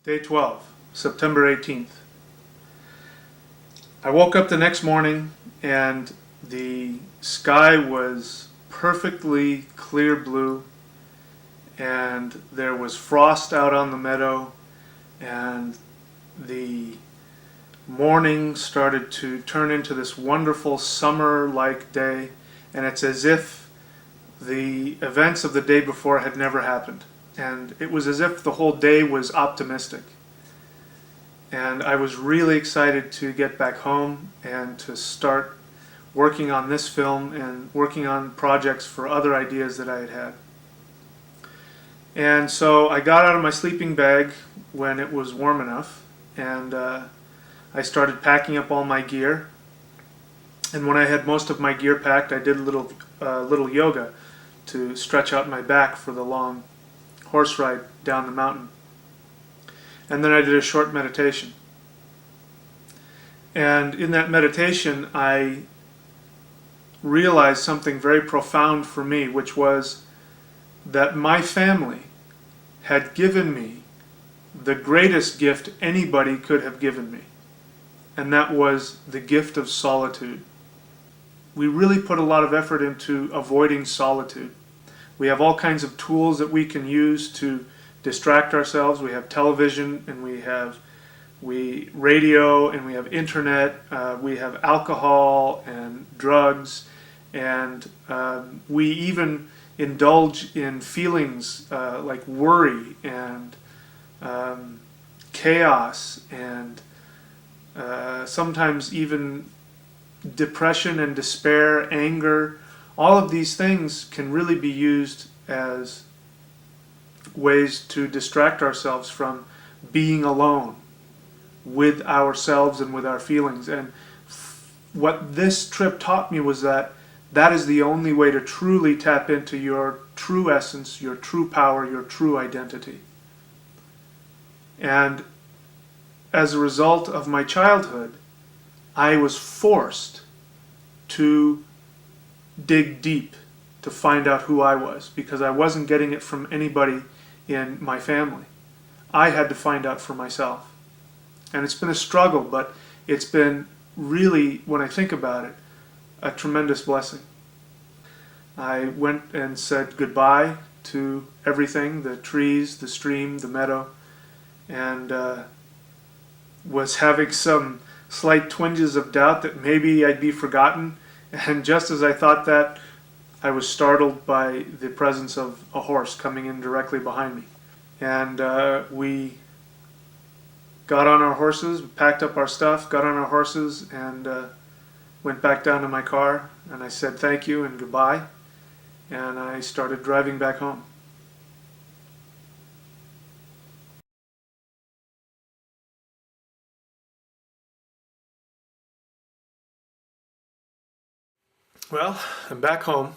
Day 12, September 18th. I woke up the next morning and the sky was perfectly clear blue, and there was frost out on the meadow, and the morning started to turn into this wonderful summer-like day, and it's as if the events of the day before had never happened. And it was as if the whole day was optimistic. And I was really excited to get back home and to start working on this film and working on projects for other ideas that I had had. And so I got out of my sleeping bag when it was warm enough, and I started packing up all my gear. And when I had most of my gear packed, I did a little yoga to stretch out my back for the long horse ride down the mountain. And then I did a short meditation. And in that meditation, I realized something very profound for me, which was that my family had given me the greatest gift anybody could have given me. And that was the gift of solitude. We really put a lot of effort into avoiding solitude. We have all kinds of tools that we can use to distract ourselves. We have television, and we have radio, and we have internet. We have alcohol and drugs, and we even indulge in feelings like worry and chaos, and sometimes even depression and despair, anger. All of these things can really be used as ways to distract ourselves from being alone with ourselves and with our feelings. And what this trip taught me was that that is the only way to truly tap into your true essence, your true power, your true identity. And as a result of my childhood, I was forced to dig deep to find out who I was, because I wasn't getting it from anybody in my family. I had to find out for myself. And it's been a struggle, but it's been really, when I think about it, a tremendous blessing. I went and said goodbye to everything, the trees, the stream, the meadow, and was having some slight twinges of doubt that maybe I'd be forgotten. And just as I thought that, I was startled by the presence of a horse coming in directly behind me. And we got on our horses, packed up our stuff, got on our horses, and went back down to my car. And I said thank you and goodbye. And I started driving back home. Well, I'm back home,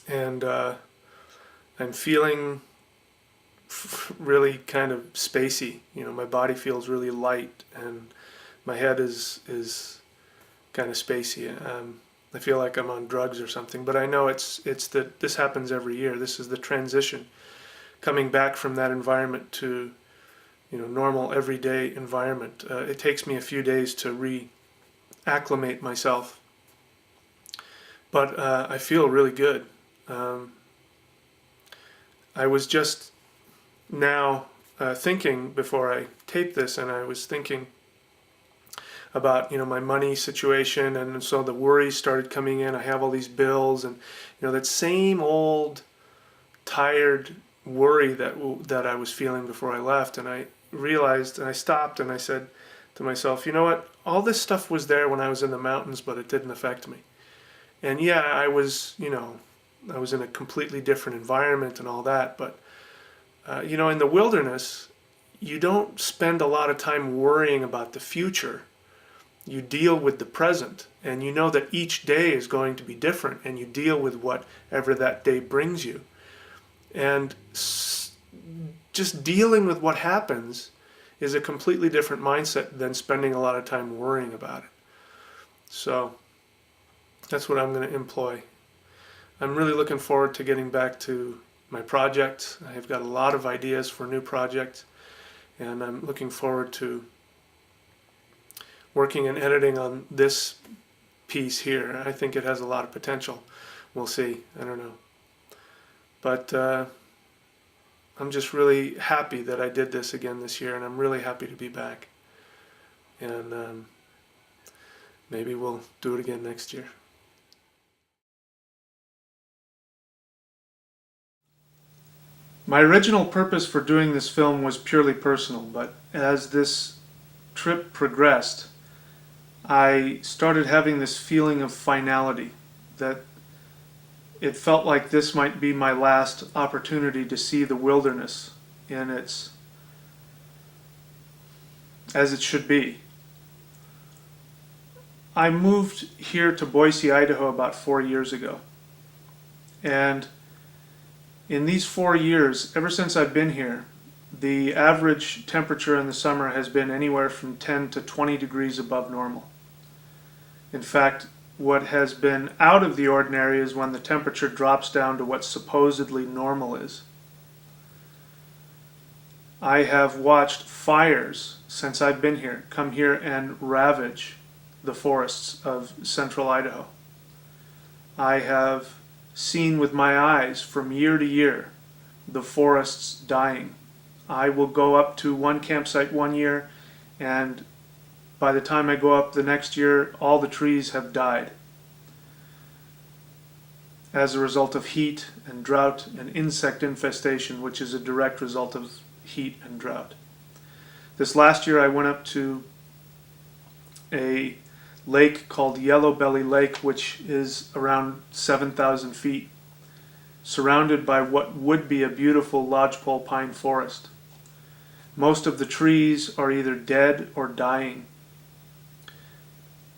and I'm feeling really kind of spacey. My body feels really light, and my head is kind of spacey. I feel like I'm on drugs or something, but I know it's that this happens every year. This is the transition, coming back from that environment to normal everyday environment. It takes me a few days to reacclimate myself. But I feel really good. I was just now thinking before I taped this, and I was thinking about my money situation, and so the worries started coming in. I have all these bills, and that same old tired worry that I was feeling before I left. And I realized, and I stopped, and I said to myself, you know what? All this stuff was there when I was in the mountains, but it didn't affect me. And yeah, I was in a completely different environment and all that, but in the wilderness, you don't spend a lot of time worrying about the future. You deal with the present, and you know that each day is going to be different, and you deal with whatever that day brings you. And just dealing with what happens is a completely different mindset than spending a lot of time worrying about it. So that's what I'm going to employ. I'm really looking forward to getting back to my project. I've got a lot of ideas for new projects, And I'm looking forward to working and editing on this piece here. I think it has a lot of potential. We'll see. I don't know. But I'm just really happy that I did this again this year, and I'm really happy to be back. And maybe we'll do it again next year. My original purpose for doing this film was purely personal, but as this trip progressed, I started having this feeling of finality, that it felt like this might be my last opportunity to see the wilderness in its, as it should be. I moved here to Boise, Idaho about 4 years ago. And in these 4 years, ever since I've been here, the average temperature in the summer has been anywhere from 10 to 20 degrees above normal. In fact, what has been out of the ordinary is when the temperature drops down to what supposedly normal is. I have watched fires since I've been here come here and ravage the forests of central Idaho. I have seen with my eyes from year to year the forests dying. I will go up to one campsite one year, and by the time I go up the next year, all the trees have died as a result of heat and drought and insect infestation, which is a direct result of heat and drought. This last year I went up to a lake called Yellow Belly Lake, which is around 7,000 feet, surrounded by what would be a beautiful lodgepole pine forest. Most of the trees are either dead or dying.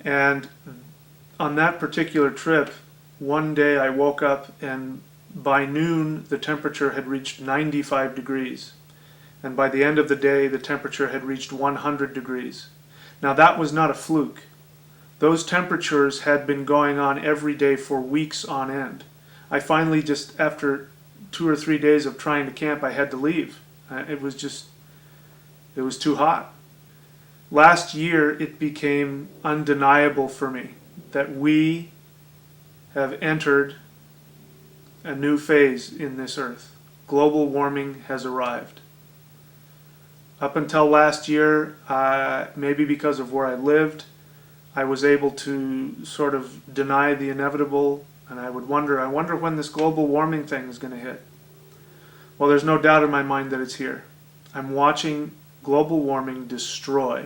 And on that particular trip, one day I woke up and by noon the temperature had reached 95 degrees. And by the end of the day the temperature had reached 100 degrees. Now that was not a fluke. Those temperatures had been going on every day for weeks on end. I finally just, after 2 or 3 days of trying to camp, I had to leave. It was too hot. Last year it became undeniable for me that we have entered a new phase in this earth. Global warming has arrived. Up until last year, maybe because of where I lived, I was able to sort of deny the inevitable, and I wonder when this global warming thing is going to hit. Well, there's no doubt in my mind that it's here. I'm watching global warming destroy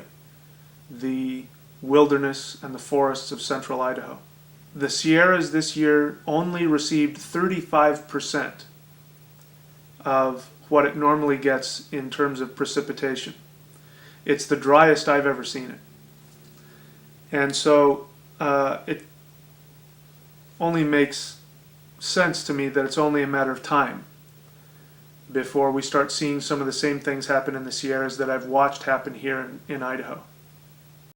the wilderness and the forests of central Idaho. The Sierras this year only received 35% of what it normally gets in terms of precipitation. It's the driest I've ever seen it. And so it only makes sense to me that it's only a matter of time before we start seeing some of the same things happen in the Sierras that I've watched happen here in Idaho.